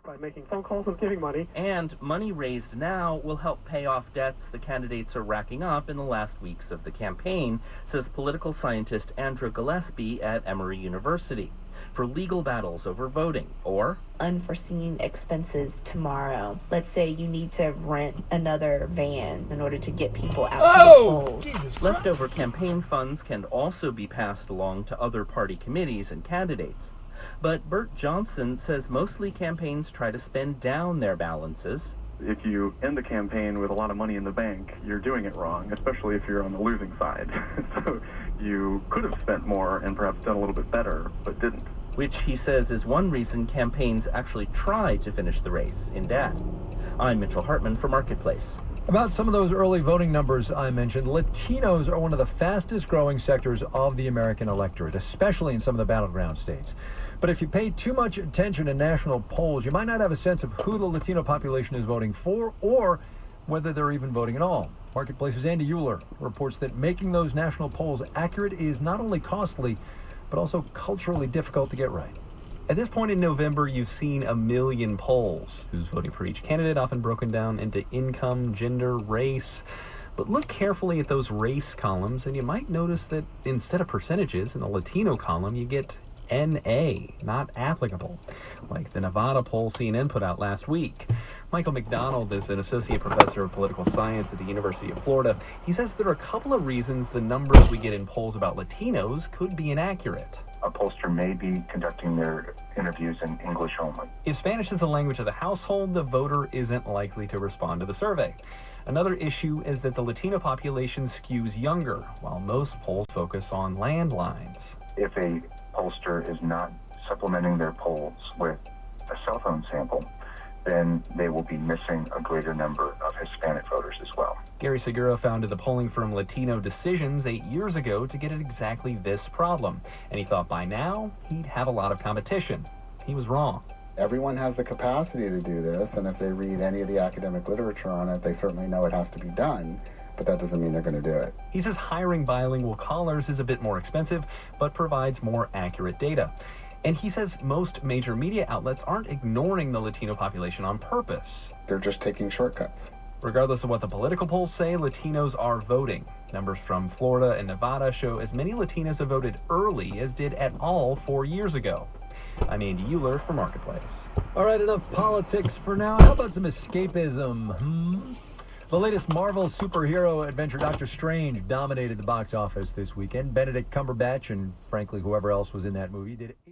by making phone calls and giving money. And money raised now will help pay off debts the candidates are racking up in the last weeks of the campaign, says political scientist Andrew Gillespie at Emory University, for legal battles over voting or unforeseen expenses tomorrow. Let's say you need to rent another van in order to get people out to the polls. Jesus leftover campaign funds can also be passed along to other party committees and candidates. But Bert Johnson says mostly campaigns try to spend down their balances. If you end the campaign with a lot of money in the bank, you're doing it wrong, especially if you're on the losing side. So you could have spent more and perhaps done a little bit better, but didn't. Which he says is one reason campaigns actually try to finish the race in debt. I'm Mitchell Hartman for Marketplace. About some of those early voting numbers I mentioned, Latinos are one of the fastest growing sectors of the American electorate, especially in some of the battleground states. But if you pay too much attention to national polls, you might not have a sense of who the Latino population is voting for or whether they're even voting at all. Marketplace's Andy Euler reports that making those national polls accurate is not only costly, but also culturally difficult to get right. At this point in November, you've seen 1 million polls. Who's voting for each candidate, often broken down into income, gender, race. But look carefully at those race columns, and you might notice that instead of percentages in the Latino column, you get NA, not applicable, like the Nevada poll CNN put out last week. Michael McDonald is an associate professor of political science at the University of Florida. He says there are a couple of reasons the numbers we get in polls about Latinos could be inaccurate. A pollster may be conducting their interviews in English only. If Spanish is the language of the household, the voter isn't likely to respond to the survey. Another issue is that the Latino population skews younger, while most polls focus on landlines. If a pollster is not supplementing their polls with a cell phone sample, then they will be missing a greater number of Hispanic voters as well. Gary Segura founded the polling firm Latino Decisions 8 years ago to get at exactly this problem, and he thought by now he'd have a lot of competition. He was wrong. Everyone has the capacity to do this, and if they read any of the academic literature on it, they certainly know it has to be done, but that doesn't mean they're going to do it. He says hiring bilingual callers is a bit more expensive, but provides more accurate data. And he says most major media outlets aren't ignoring the Latino population on purpose. They're just taking shortcuts. Regardless of what the political polls say, Latinos are voting. Numbers from Florida and Nevada show as many Latinos have voted early as did at all 4 years ago. I'm Andy Euler for Marketplace. All right, enough politics for now. How about some escapism? The latest Marvel superhero adventure, Doctor Strange, dominated the box office this weekend. Benedict Cumberbatch and, frankly, whoever else was in that movie did